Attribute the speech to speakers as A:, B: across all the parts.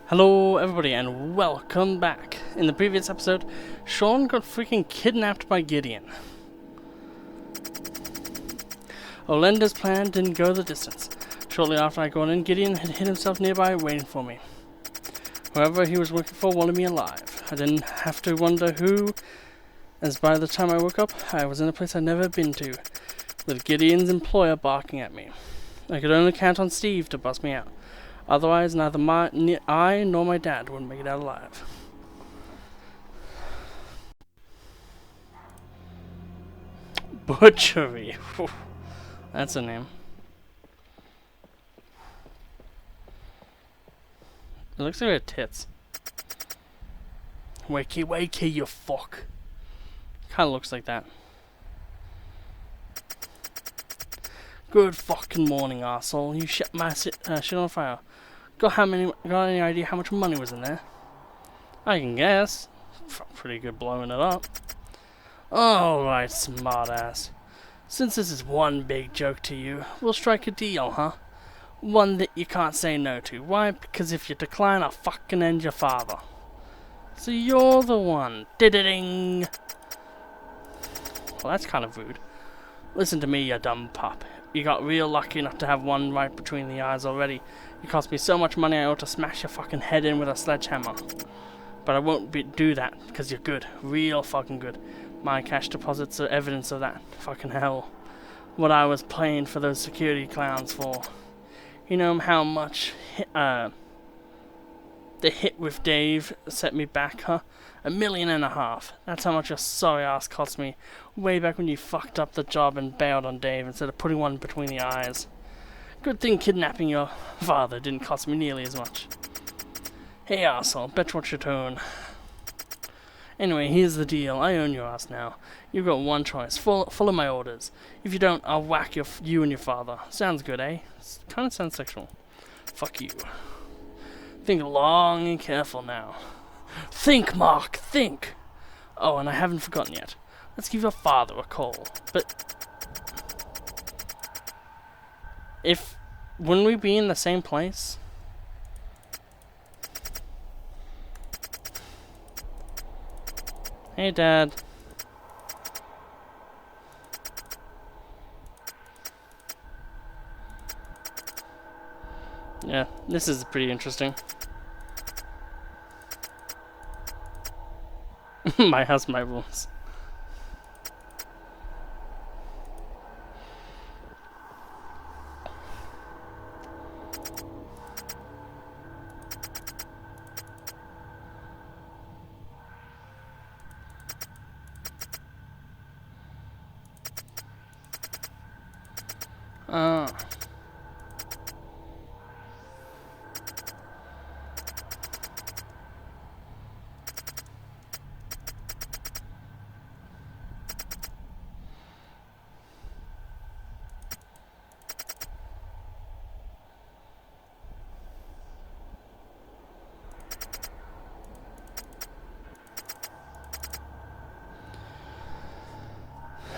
A: Hello everybody and welcome back. In the previous episode, Sean got freaking kidnapped by Gideon. Olenda's plan didn't go the distance. Shortly after I got in, Gideon had hid himself nearby waiting for me. Whoever he was working for wanted me alive. I didn't have to wonder who, as by the time I woke up, I was in a place I'd never been to, with Gideon's employer barking at me. I could only count on Steve to bust me out. Otherwise, neither I nor my dad would make it out alive. Butchery. That's a name. It looks like her tits. Wakey, wakey, you fuck. Kinda looks like that. Good fucking morning, arsehole. You set my shit on fire. Got any idea how much money was in there? I can guess. Pretty good blowing it up. Alright, smartass. Since this is one big joke to you, we'll strike a deal, huh? One that you can't say no to. Why? Because if you decline, I'll fucking end your father. So you're the one. Ding. Well, that's kind of rude. Listen to me, you dumb pup. You got real lucky not to have one right between the eyes already. You cost me so much money I ought to smash your fucking head in with a sledgehammer. But I won't do that, because you're good. Real fucking good. My cash deposits are evidence of that. Fucking hell. What I was paying for those security clowns for. You know how much the hit with Dave set me back, huh? $1.5 million. That's how much your sorry ass cost me. Way back when you fucked up the job and bailed on Dave instead of putting one between the eyes. Good thing kidnapping your father didn't cost me nearly as much. Hey arsehole, bet watch your tone. Anyway, here's the deal. I own your ass now. You've got one choice. Follow my orders. If you don't, I'll whack you and your father. Sounds good, eh? Kinda sounds sexual. Fuck you. Think long and careful now. Think, Mark, think! Oh, and I haven't forgotten yet. Let's give your father a call. But wouldn't we be in the same place? Hey, Dad. Yeah, this is pretty interesting. My house, my rules.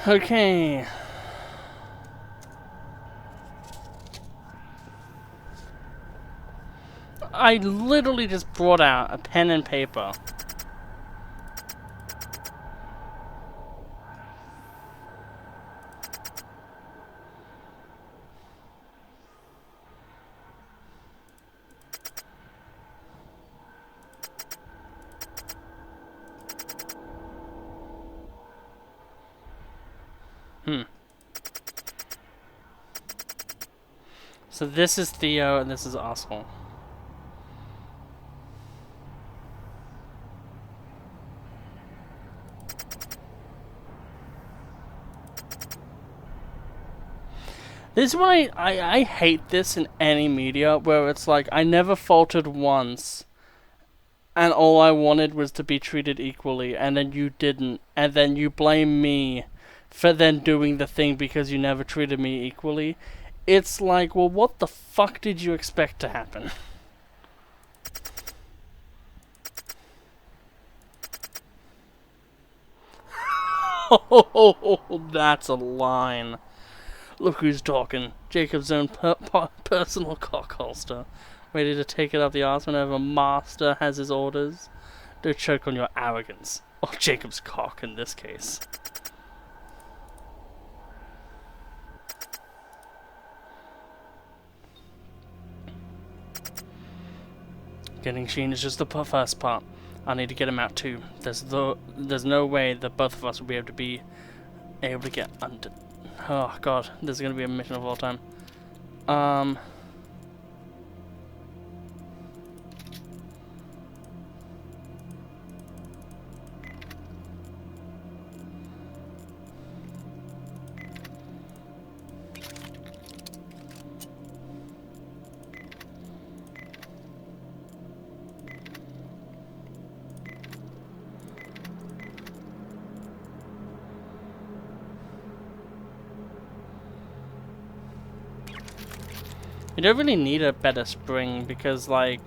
A: Okay. I literally just brought out a pen and paper. So this is Theo and this is Oswald. This is why I hate this in any media, where it's like, I never faltered once, and all I wanted was to be treated equally, and then you didn't, and then you blame me for then doing the thing because you never treated me equally. It's like, well, what the fuck did you expect to happen? Oh, that's a line. Look who's talking. Jacob's own personal cock holster. Ready to take it up the arse whenever a master has his orders? Don't choke on your arrogance. Or Jacob's cock in this case. Getting Sheen is just the first part. I need to get him out too. There's no way that both of us will be able to get under. Oh god, this is gonna be a mission of all time. You don't really need a better spring because, like,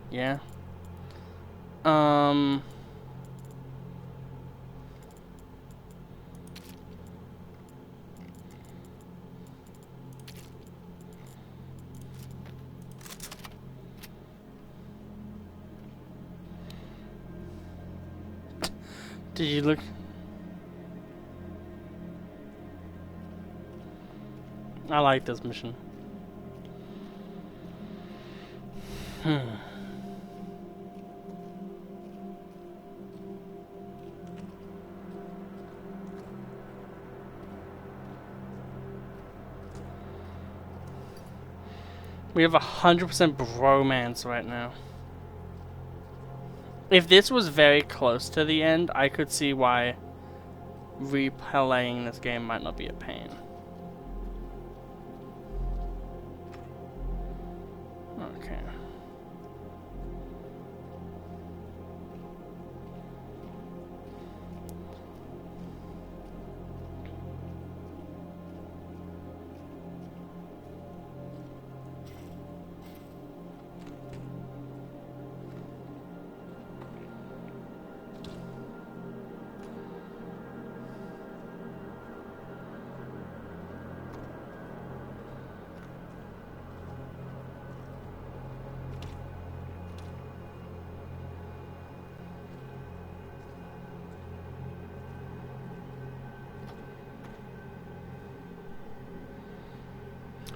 A: yeah. Did you look? I like this mission. We have 100% bromance right now. If this was very close to the end, I could see why replaying this game might not be a pain. Okay.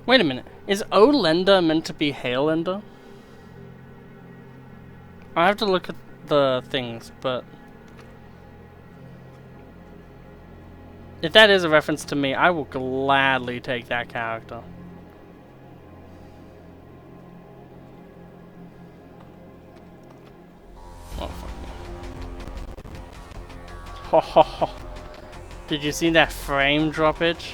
A: Wait a minute. Is Olenda meant to be Hailender? I have to look at the things, but if that is a reference to me, I will gladly take that character. Oh, fuck me. Ho ho ho. Did you see that frame droppage?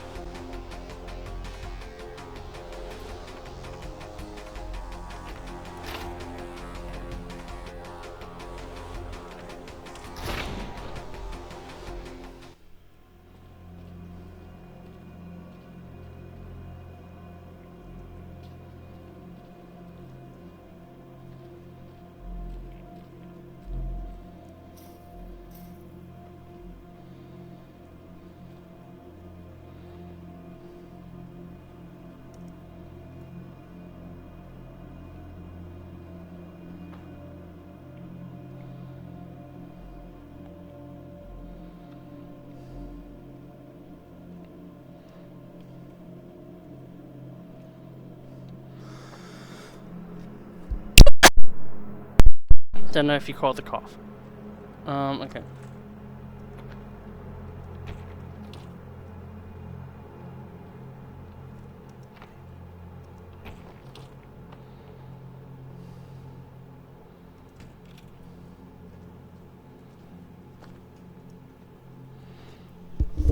A: Don't know if you caught the cough. Okay.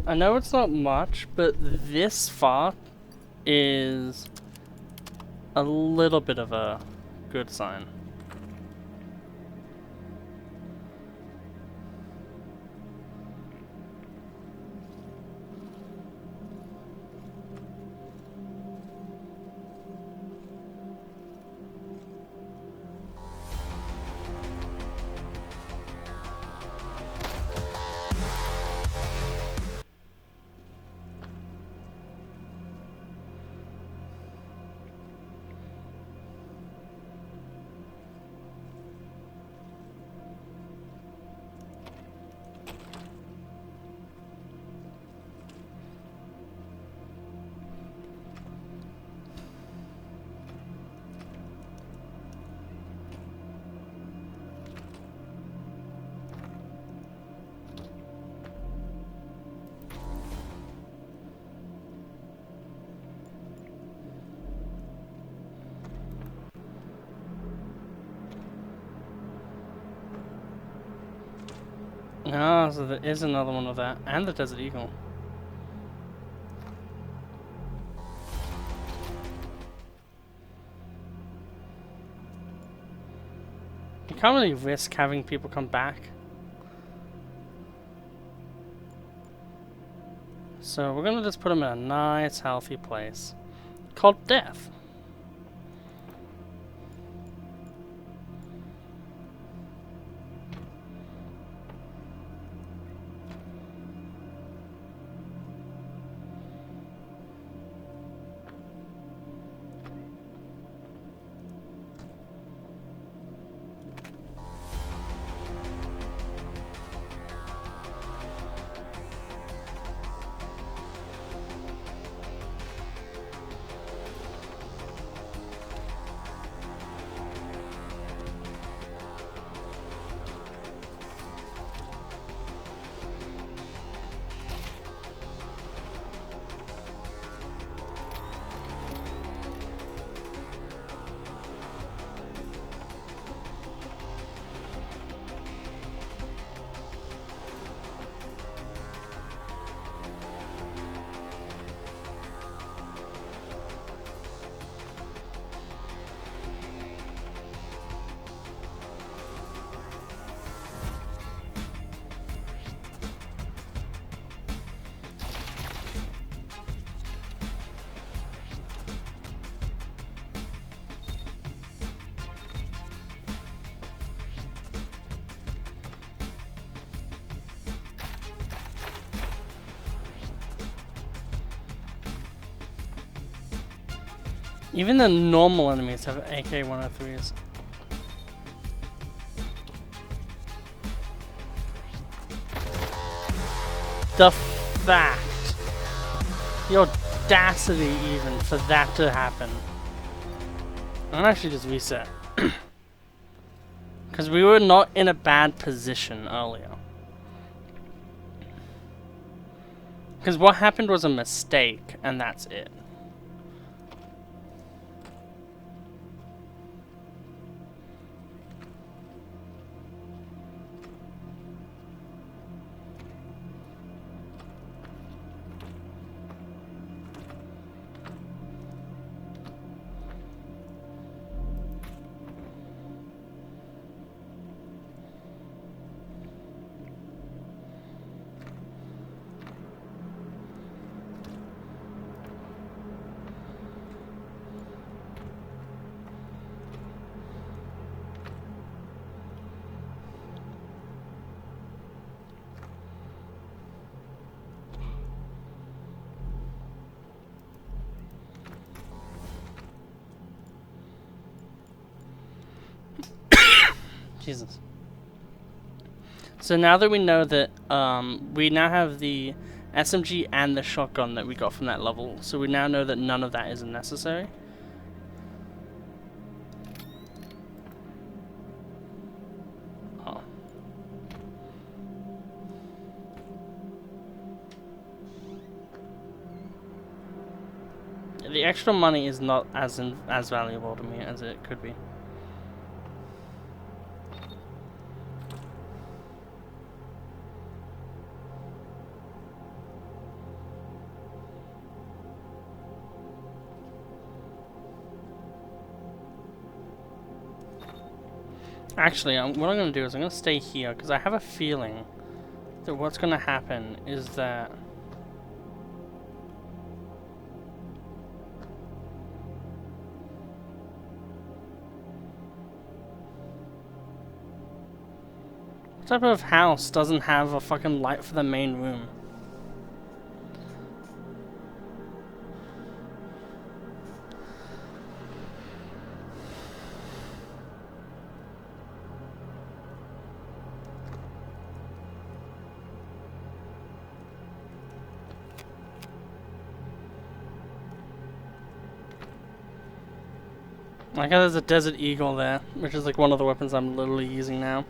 A: I know it's not much, but this far is a little bit of a good sign. Ah, so there is another one of that. And the Desert Eagle. You can't really risk having people come back. So we're gonna just put them in a nice, healthy place. Called Death. Even the normal enemies have AK-103s. The fact, the audacity even for that to happen. I'm gonna actually just reset. Because we were not in a bad position earlier. Because what happened was a mistake, and that's it. Jesus. So now that we know that we now have the SMG and the shotgun that we got from that level, so we now know that none of that is necessary. Oh. The extra money is not as valuable to me as it could be. Actually, what I'm going to do is I'm going to stay here, because I have a feeling that what's going to happen is that... What type of house doesn't have a fucking light for the main room? Like, there's a Desert Eagle there, which is like one of the weapons I'm literally using now.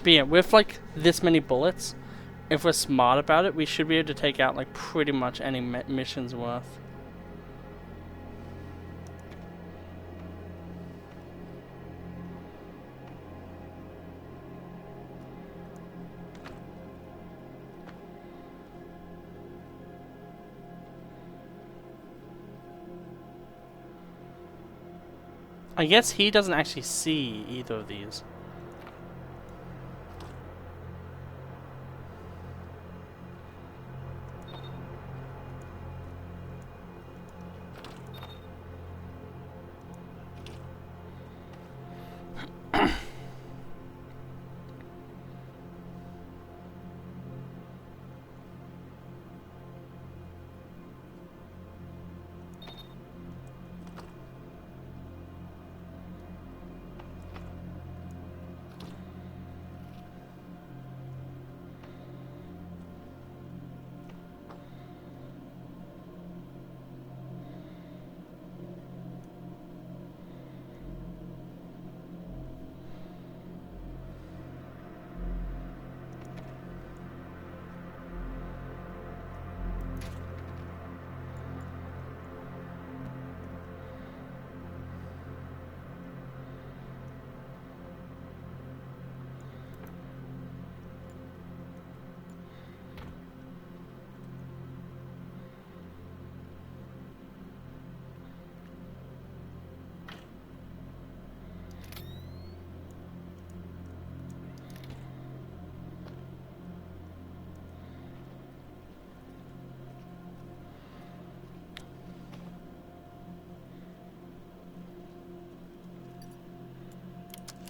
A: But yeah, with like this many bullets, if we're smart about it, we should be able to take out like pretty much any mission's worth. I guess he doesn't actually see either of these.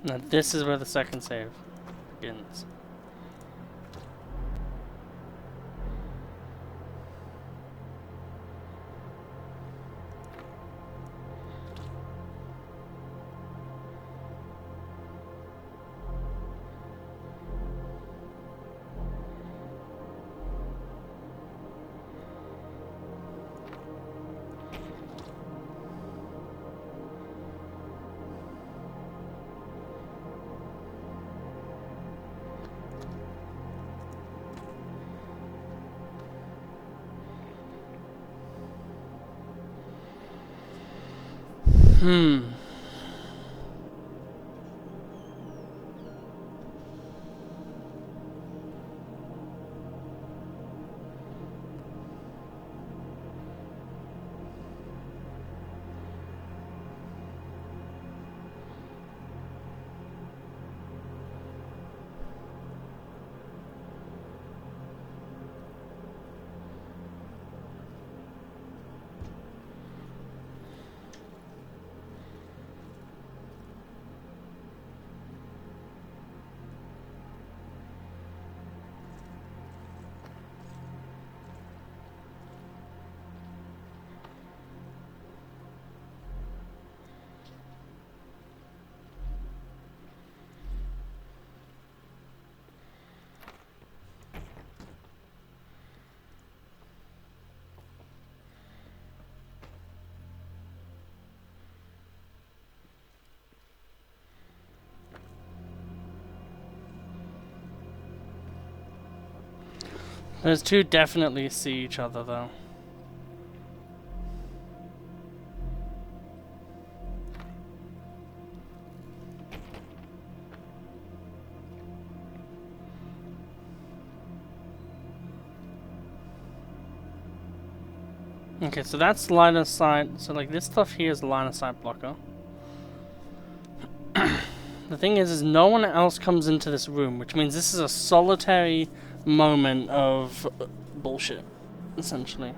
A: Now this is where the second save begins. Those two definitely see each other though. Okay, so that's line of sight. So like this stuff here is line of sight blocker. The thing is no one else comes into this room, which means this is a solitary moment of bullshit, essentially.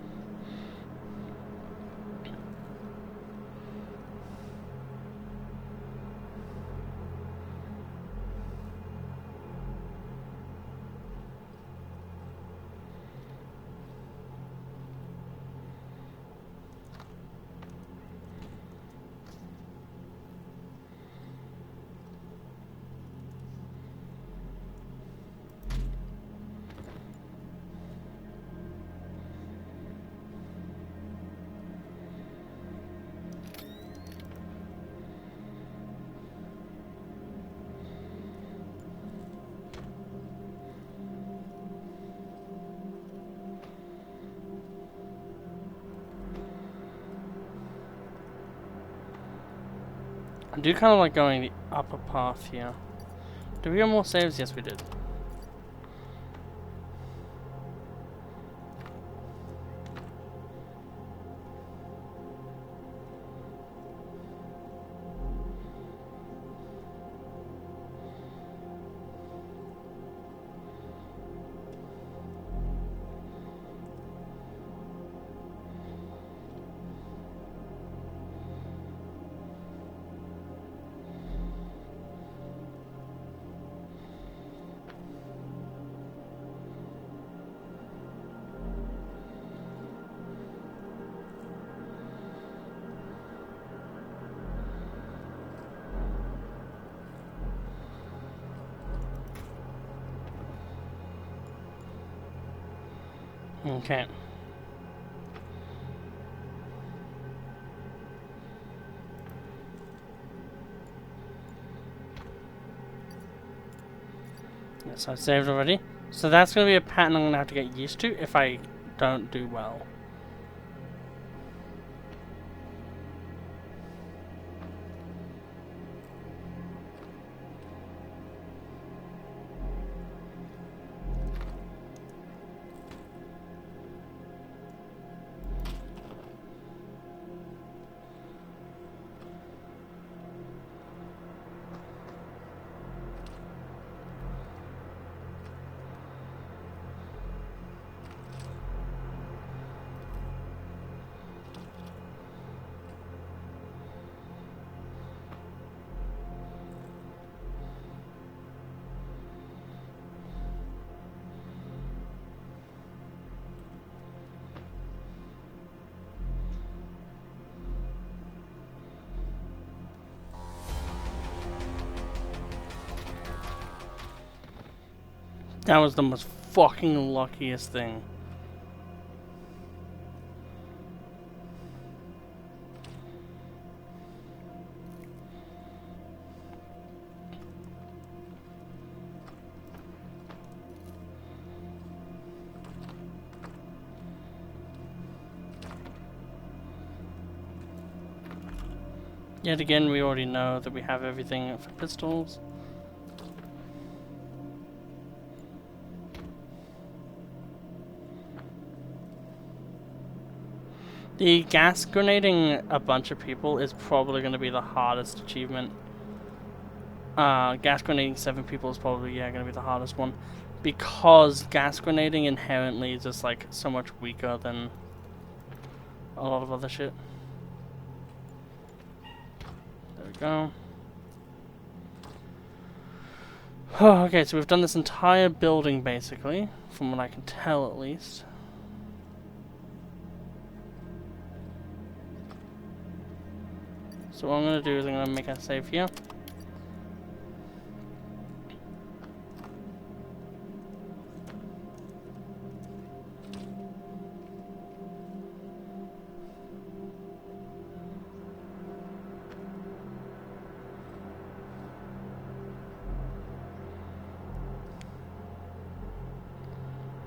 A: I do kind of like going the upper path here. Do we have more saves? Yes, we did. Okay. Yes, I saved already. So that's going to be a pattern I'm going to have to get used to if I don't do well. That was the most fucking luckiest thing. Yet again, we already know that we have everything for pistols. The gas grenading a bunch of people is probably going to be the hardest achievement. Gas grenading 7 people is probably, going to be the hardest one. Because gas grenading inherently is just like so much weaker than a lot of other shit. There we go. Oh, okay, so we've done this entire building basically, from what I can tell at least. So what I'm going to do is I'm going to make a save here.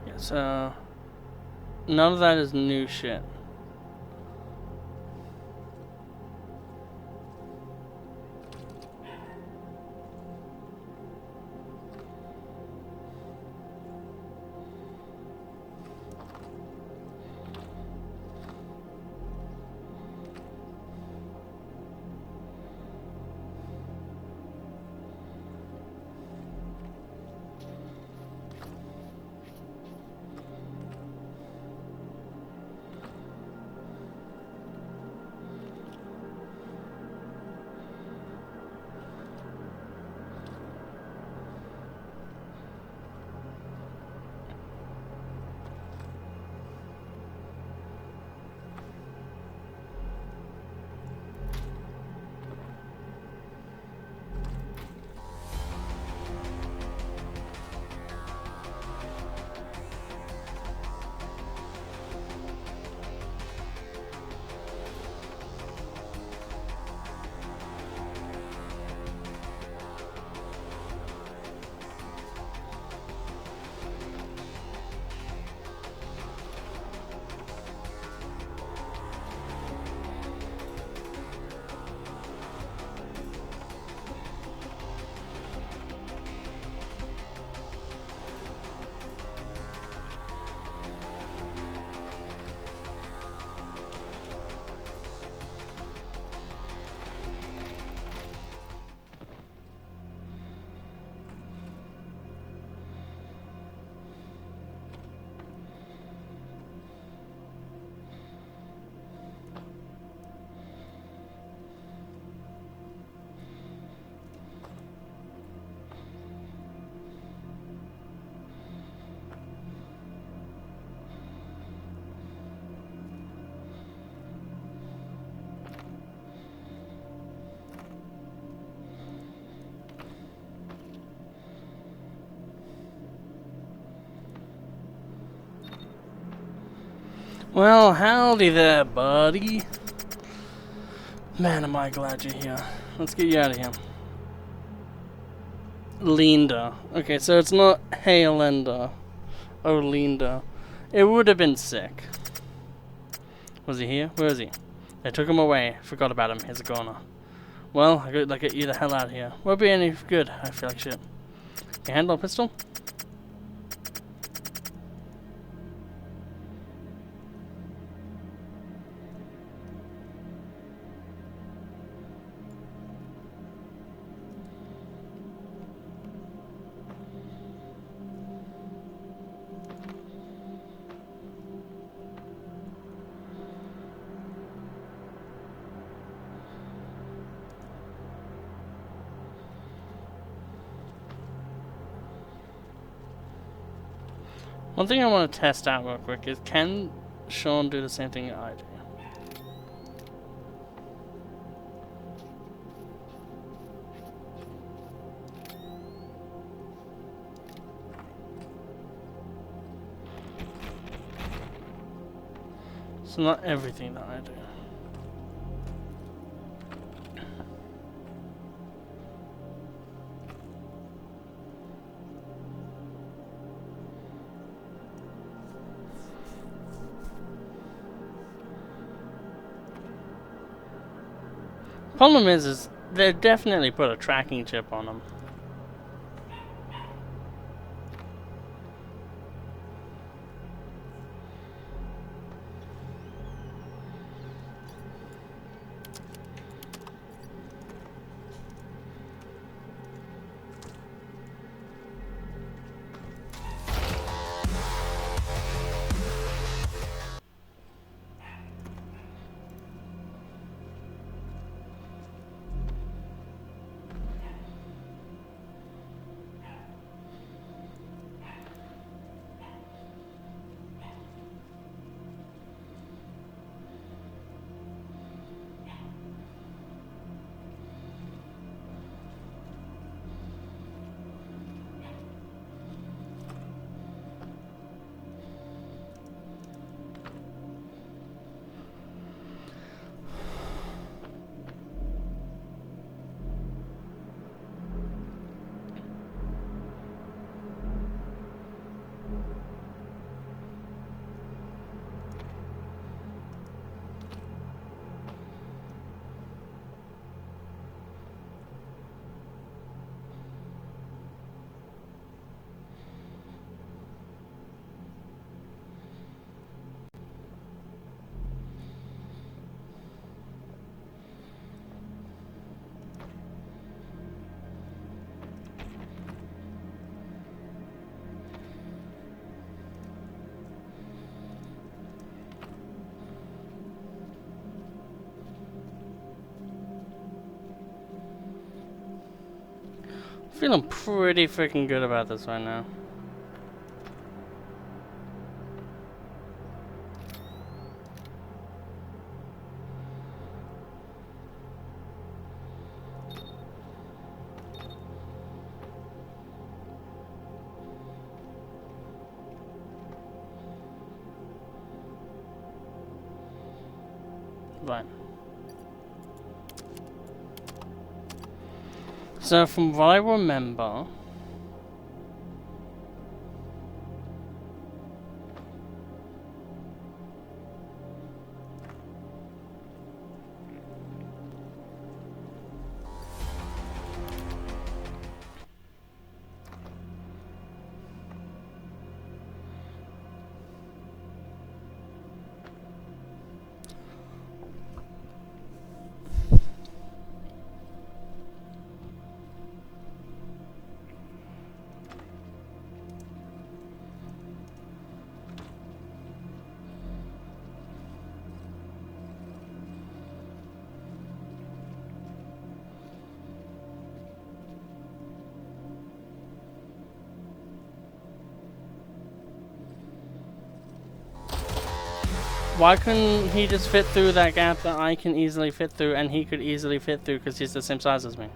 A: Yeah, so none of that is new shit. Well, howdy there, buddy. Man, am I glad you're here. Let's get you out of here. Linda. Okay, so it's not hey Linda. Oh, Linda. It would have been sick. Was he here? Where is he? They took him away. Forgot about him. He's a goner. Well, I gotta get you the hell out of here. Won't be any good. I feel like shit. You handle a pistol? One thing I want to test out real quick is, can Sean do the same thing that I do? So not everything that I do. Problem is they definitely put a tracking chip on them. Feeling pretty freaking good about this right now. Right. So from what I remember, why couldn't he just fit through that gap that I can easily fit through and he could easily fit through because he's the same size as me?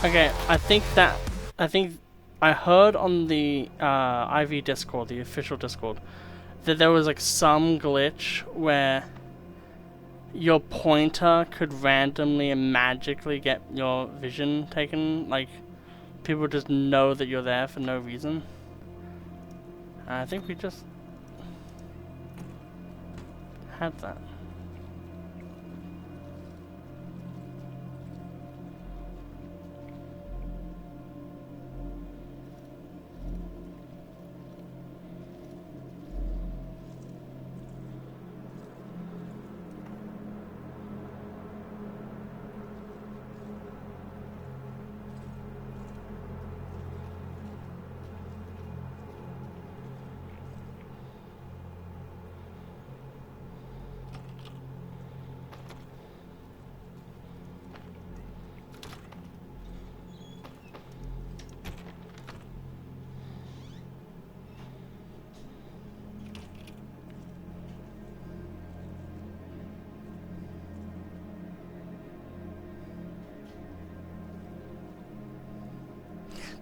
A: Okay, I think I heard on the IV Discord, the official Discord, that there was like some glitch where your pointer could randomly and magically get your vision taken. Like, people just know that you're there for no reason. I think we just had that.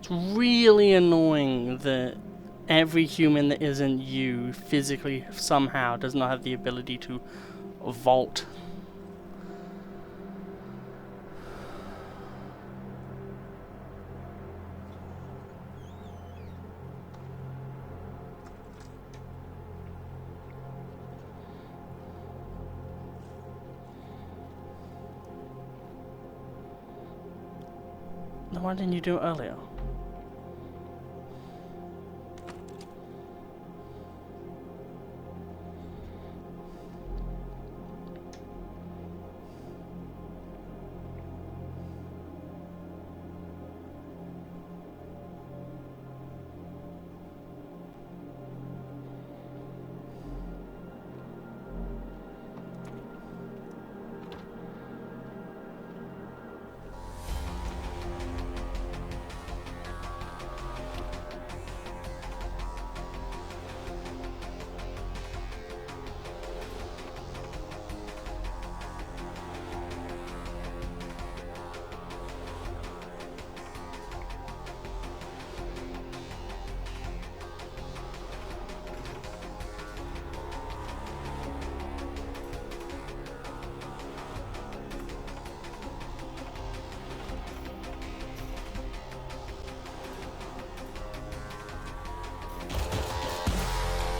A: It's really annoying that every human that isn't you physically somehow does not have the ability to vault. Then why didn't you do it earlier?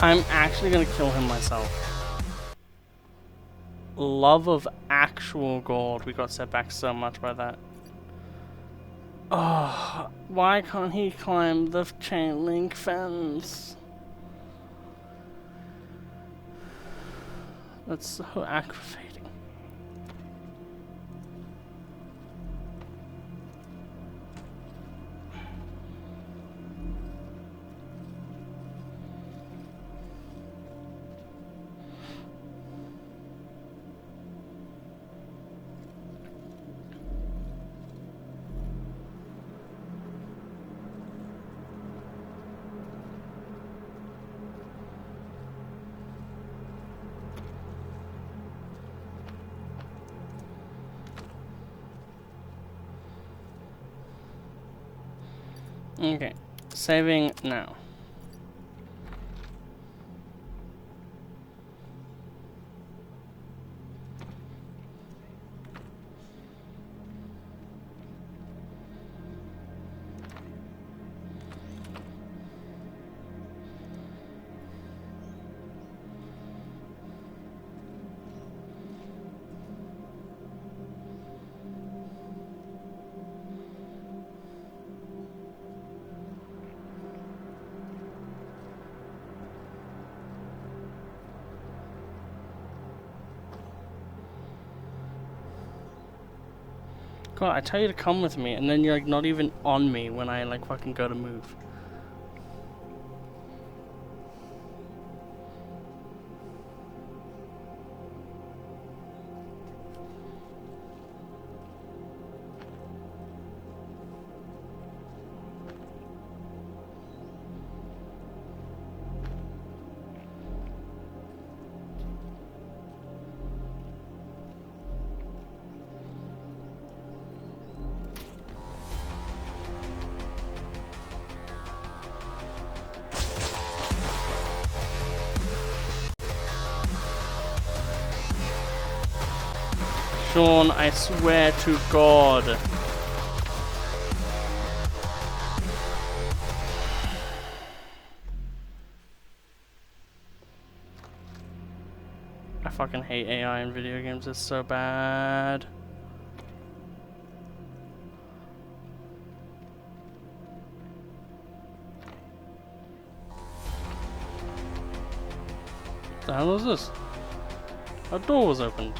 A: I'm actually gonna kill him myself. Love of actual gold. We got set back so much by that. Oh, why can't he climb the chain link fence? That's so aggravating. Okay, saving now. God, I tell you to come with me, and then you're like not even on me when I like fucking go to move. Sean, I swear to God. I fucking hate AI in video games, it's so bad. What the hell is this? A door was opened.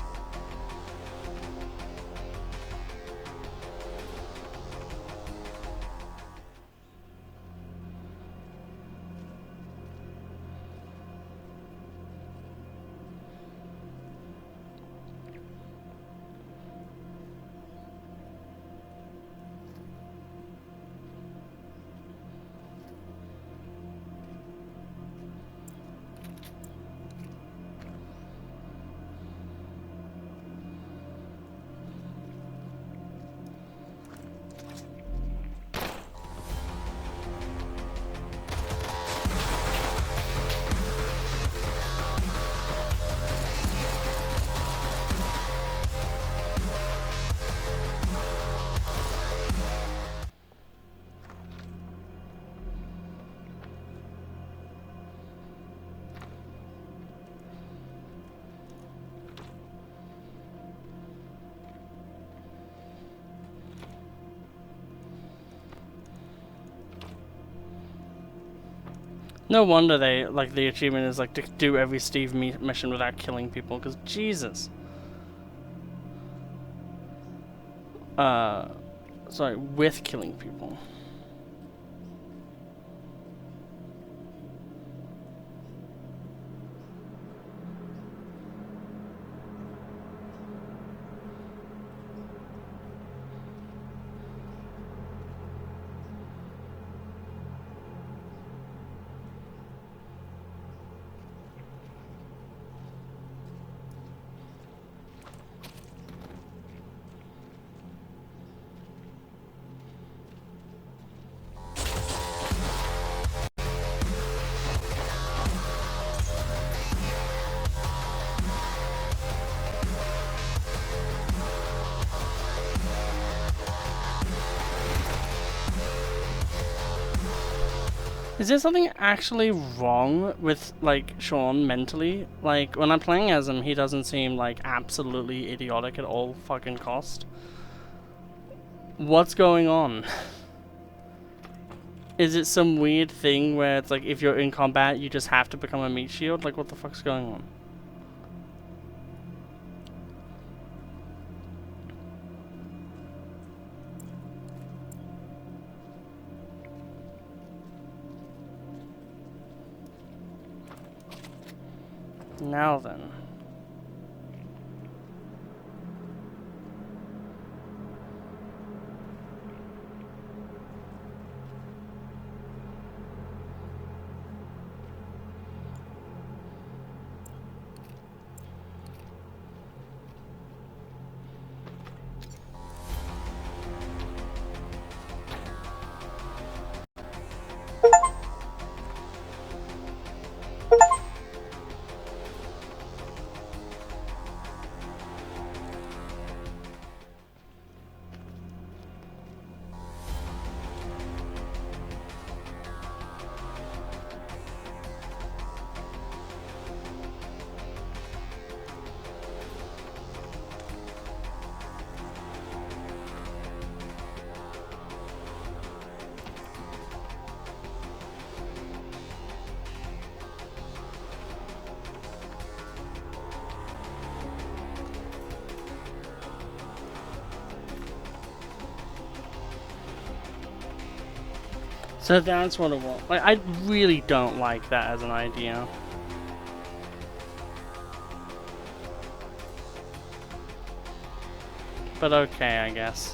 A: No wonder they, like, the achievement is, like, to do every Steve mission without killing people, because Jesus. Sorry, with killing people. Is there something actually wrong with, like, Sean mentally? Like, when I'm playing as him, he doesn't seem, like, absolutely idiotic at all fucking cost. What's going on? Is it some weird thing where it's like, if you're in combat, you just have to become a meat shield? Like, what the fuck's going on? Now then. So that's what it was. Like, I really don't like that as an idea. But okay, I guess.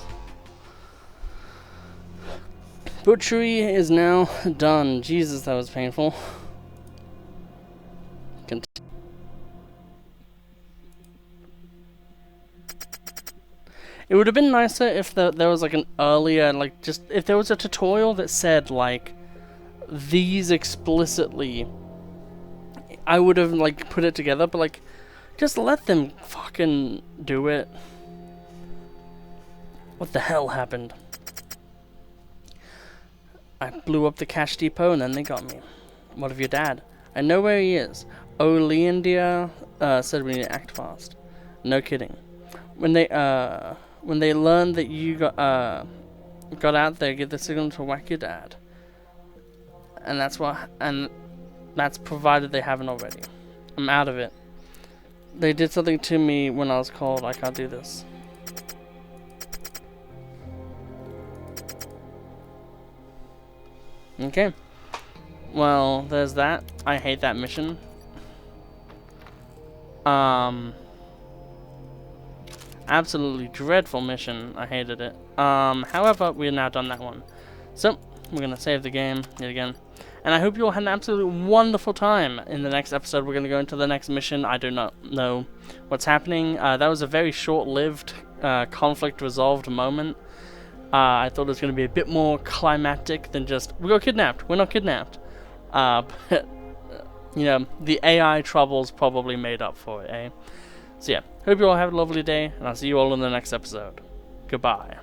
A: Butchery is now done. Jesus, that was painful. It would have been nicer if there was like an earlier, like, just if there was a tutorial that said like these explicitly. I would have like put it together, but like just let them fucking do it. What the hell happened? I blew up the cash depot and then they got me. What of your dad? I know where he is. Oh, Leandia said we need to act fast. No kidding. When they learn that you got out there, give the signal to whack your dad. And that's provided they haven't already. I'm out of it. They did something to me when I was called. I can't do this. Okay. Well, there's that. I hate that mission. Absolutely dreadful mission. I hated it. However, we're now done that one. So, we're going to save the game yet again. And I hope you all had an absolutely wonderful time. In the next episode, we're going to go into the next mission. I do not know what's happening. That was a very short-lived, conflict-resolved moment. I thought it was going to be a bit more climactic than just, we got kidnapped. We're not kidnapped. But, you know, the AI troubles probably made up for it, eh? So yeah, hope you all have a lovely day, and I'll see you all in the next episode. Goodbye.